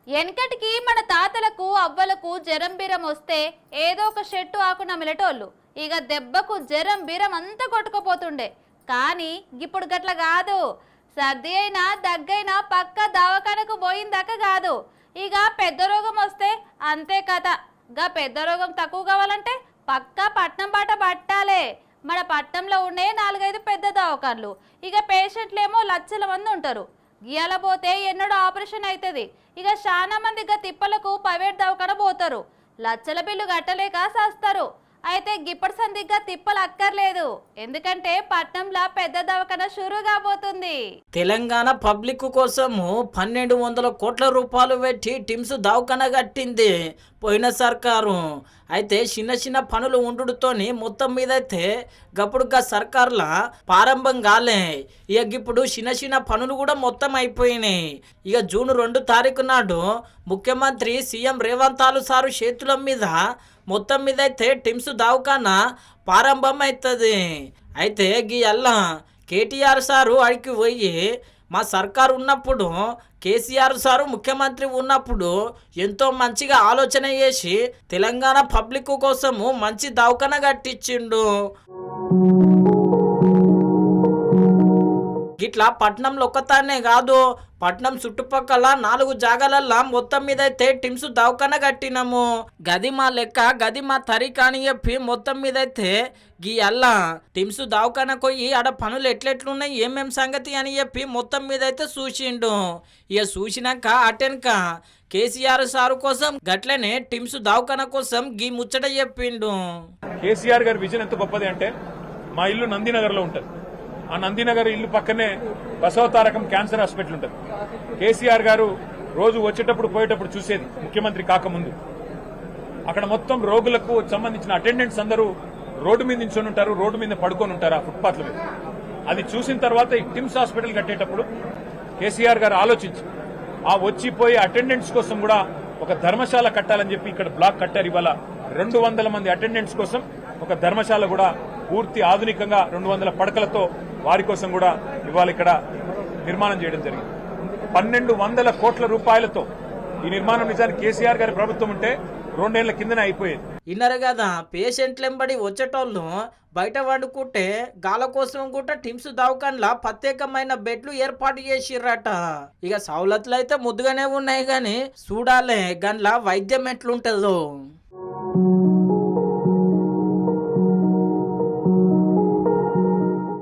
వెనకటికి మన తాతలకు అవ్వలకు జరం బీరం వస్తే ఏదో ఒక చెట్టు ఆకు నమిలేటోళ్ళు. ఇక దెబ్బకు జరం బీరం అంతా కొట్టుకుపోతుండే. కానీ ఇప్పుడు గట్ల కాదు. సర్ది అయినా దగ్గైనా పక్క దవాఖానకు పోయిందాక కాదు. ఇక పెద్ద రోగం వస్తే అంతే కథ. గా పెద్ద రోగం తక్కువ కావాలంటే పక్కా పట్నం బాట పట్టాలే. మన పట్నంలో ఉండే 4-5 పెద్ద దవాఖాన్లు. ఇక పేషెంట్లేమో లక్షల మంది ఉంటారు. గియాల పోతే ఎన్నడో ఆపరేషన్ అవుతుంది. ఇక చాలా మంది ఇక తిప్పలకు ప్రైవేట్ దవాఖాన పోతారు. లక్షల బిల్లు కట్టలేక సస్తారు. అయితే గిప్పటి సందిగ్గా తిప్పలు అక్కర్లేదు. ఎందుకంటే పట్నంలో పెద్ద దవాఖాన షురు కాబోతుంది. తెలంగాణ పబ్లిక్ కోసము 1200 కోట్ల రూపాయలు పెట్టి టిమ్స్ దవాఖాన కట్టింది పోయిన సర్కారు. అయితే చిన్న చిన్న పనులు ఉండుతోని మొత్తం మీద అయితే గప్పుడుగా సర్కార్ల ప్రారంభం కాలే. ఇక ఇప్పుడు చిన్న చిన్న పనులు కూడా మొత్తం అయిపోయినాయి. ఇక జూన్ 2 తారీఖు నాడు ముఖ్యమంత్రి సీఎం రేవంత్ సారు చేతుల మీద మొత్తం మీద అయితే టిమ్స్ దవాఖాన ప్రారంభం అవుతుంది. అయితే గీ అల్లా కేటీఆర్ సారు అడిగి పోయి మా సర్కారు ఉన్నప్పుడు కేసీఆర్ సారు ముఖ్యమంత్రి ఉన్నప్పుడు ఎంతో మంచిగా ఆలోచన చేసి తెలంగాణ పబ్లిక్ కోసము మంచి దవాఖాన కట్టించిండు. ఇట్లా పట్నంలో ఒక్కతానే కాదు, పట్నం చుట్టుపక్కల 4 జాగాలల్లా మొత్తం మీద అయితే టిమ్స్ దవాఖాన కట్టినాము. గది మా లెక్క, గది మా తరిక అని చెప్పి మొత్తం మీద అయితే గీ అల్లా టిమ్స్ దవాఖాన పోయి ఆడ పనులు ఎట్లెట్లున్నాయి ఏమేం సంగతి అని చెప్పి మొత్తం మీద అయితే చూసిండు. ఇక చూసినాక అటెనక కేసీఆర్ సారు కోసం గట్లనే టిమ్స్ దవాఖాన కోసం గీ ముచ్చట చెప్పిండు. కేసీఆర్ గారి విజన్ ఎంత గొప్పది అంటే, మా ఇల్లు నందినగర్ లో ఉంటది. ఆ నందినగర్ ఇల్లు పక్కనే బసవతారకం క్యాన్సర్ హాస్పిటల్ ఉంటుంది. కేసీఆర్ గారు రోజు వచ్చేటప్పుడు పోయేటప్పుడు చూసేది ముఖ్యమంత్రి కాకముందు. అక్కడ మొత్తం రోగులకు సంబంధించిన అటెండెంట్స్ అందరూ రోడ్డు మీద నించొని ఉంటారు, రోడ్డు మీద పడుకొని ఉంటారు ఆ ఫుట్పాత్ల మీద. అది చూసిన తర్వాత ఈ టిమ్స్ హాస్పిటల్ కట్టేటప్పుడు కేసీఆర్ గారు ఆలోచించి ఆ వచ్చిపోయే అటెండెంట్స్ కోసం కూడా ఒక ధర్మశాల కట్టాలని చెప్పి ఇక్కడ బ్లాక్ కట్టారు. ఇవాళ 200 మంది అటెండెంట్స్ కోసం ఒక ధర్మశాల కూడా పూర్తి ఆధునికంగా 200 పడకలతో వారి కోసం కూడా ఇవాళ ఇక్కడ నిర్మాణం చేయడం జరిగింది. 1200 కోట్ల రూపాయలతో ఈ నిర్మాణం నిజానికి కేసీఆర్ గారి ప్రభుత్వం ఉంటే 2 ఏళ్ల కిందనే అయిపోయేది. విన్నారు కదా, పేషెంట్లెంబడి వచ్చేటోళ్ళు బయట వండుకుంటే గాల కోసం కూడా టిమ్స్ దవాఖాన్లా ప్రత్యేకమైన బెడ్లు ఏర్పాటు చేసిర్రట. ఇక సౌలతులు అయితే ముద్దుగానే ఉన్నాయి గాని చూడాలే గన్లా వైద్యం ఎట్లుంటుందో.